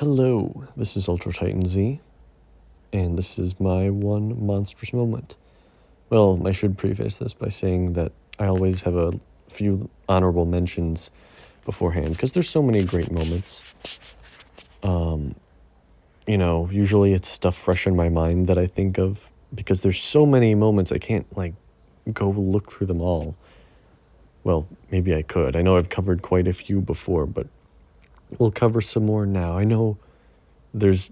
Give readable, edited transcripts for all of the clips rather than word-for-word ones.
Hello, this is Ultra Titan Z, and this is my one monstrous moment. Well, I should preface this by saying that I always have a few honorable mentions beforehand, because there's so many great moments. Usually it's stuff fresh in my mind that I think of, because there's so many moments I can't, go look through them all. Well, maybe I could. I know I've covered quite a few before, but we'll cover some more now. I know there's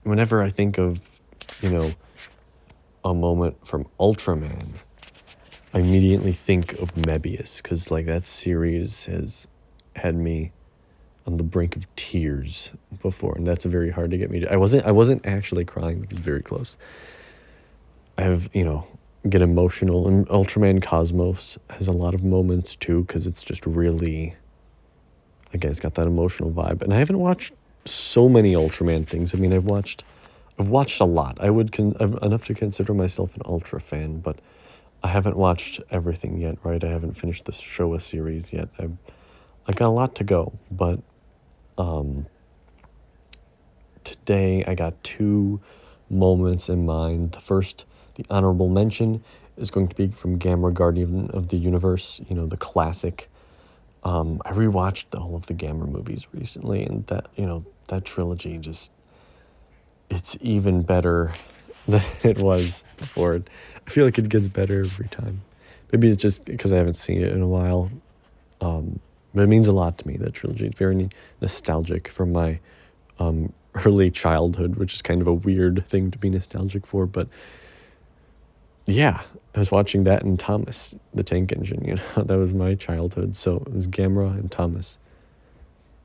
whenever I think of, a moment from Ultraman, I immediately think of Mebius, because, that series has had me on the brink of tears before, and that's very hard to get me to. I wasn't actually crying, but it was very close. I have, get emotional, and Ultraman Cosmos has a lot of moments, too, because it's just really, again, it's got that emotional vibe, and I haven't watched so many Ultraman things. I mean, I've watched a lot. I'm enough to consider myself an Ultra fan, but I haven't watched everything yet, right? I haven't finished the Showa series yet. I got a lot to go, but today I got two moments in mind. The first, the honorable mention, is going to be from Gamera Guardian of the Universe, the classic. I rewatched all of the Gamera movies recently, and that trilogy it's even better than it was before. I feel like it gets better every time. Maybe it's just because I haven't seen it in a while. But it means a lot to me, that trilogy. It's very nostalgic from my early childhood, which is kind of a weird thing to be nostalgic for. But yeah, I was watching that and Thomas, the tank engine, that was my childhood. So it was Gamera and Thomas.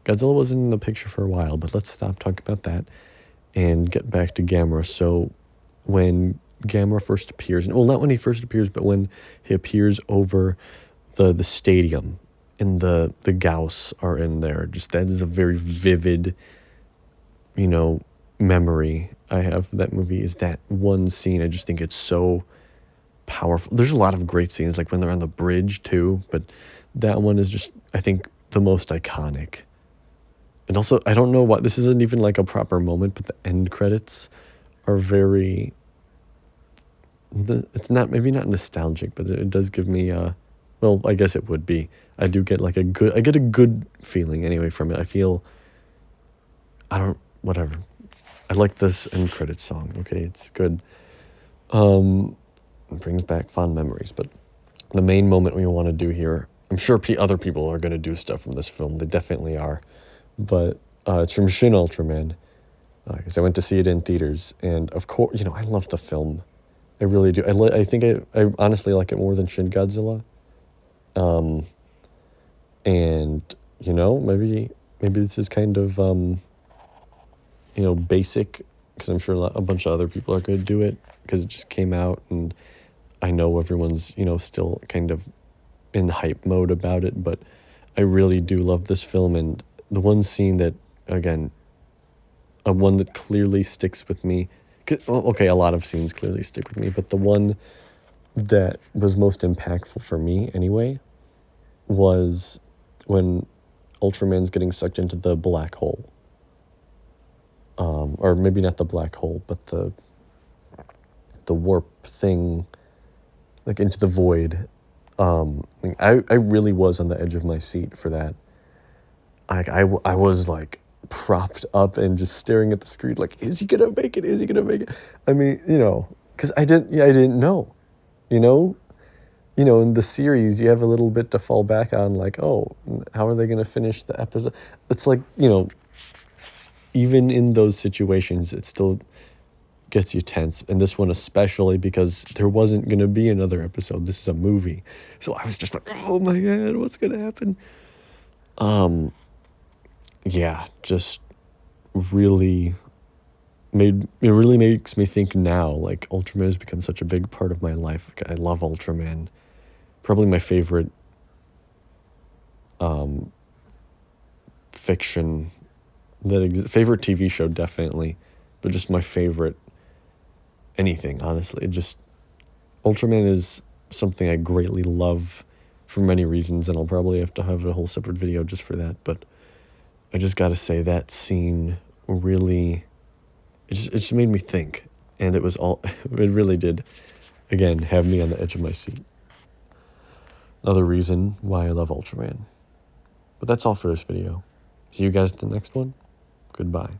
Godzilla wasn't in the picture for a while, but let's stop talking about that and get back to Gamera. So when Gamera first appears, well, not when he first appears, but when he appears over the stadium and the Gauss are in there, just that is a very vivid, memory I have of that movie, is that one scene. I just think it's so powerful. There's a lot of great scenes, like when they're on the bridge too, but that one is just, I think, the most iconic. And also, I don't know why this isn't even like a proper moment, but the end credits are very. It's maybe not nostalgic, but it does give me well, I guess it would be. I do get I get a good feeling anyway from it. I feel. Whatever. I like this end credits song. Okay, it's good. It brings back fond memories. But the main moment we want to do here, I'm sure other people are going to do stuff from this film. They definitely are. But it's from Shin Ultraman, because I went to see it in theaters, and of course, I love the film. I really do. I think I honestly like it more than Shin Godzilla. And maybe this is kind of basic, because I'm sure a bunch of other people are going to do it, because it just came out, and I know everyone's still kind of in hype mode about it, but I really do love this film. And the one scene that, again, one that clearly sticks with me, okay, a lot of scenes clearly stick with me, but the one that was most impactful for me anyway was when Ultraman's getting sucked into the black hole. Or maybe not the black hole, but the warp thing, like into the void. I really was on the edge of my seat for that. I was like propped up and just staring at the screen, like, is he gonna make it? Is he gonna make it? I mean, because I didn't know, in the series you have a little bit to fall back on, like, oh, how are they gonna finish the episode? It's like, even in those situations, it still gets you tense. And this one especially, because there wasn't gonna be another episode. This is a movie, so I was just like, oh my god, what's gonna happen? Yeah, just really makes me think now, like, Ultraman has become such a big part of my life. Like, I love Ultraman. Probably my favorite fiction favorite TV show, definitely, but just my favorite anything, honestly. Ultraman is something I greatly love for many reasons, and I'll probably have to have a whole separate video just for that, but I just gotta say that scene really, it just made me think. And it was all, it really did, again, have me on the edge of my seat. Another reason why I love Ultraman. But that's all for this video. See you guys at the next one. Goodbye.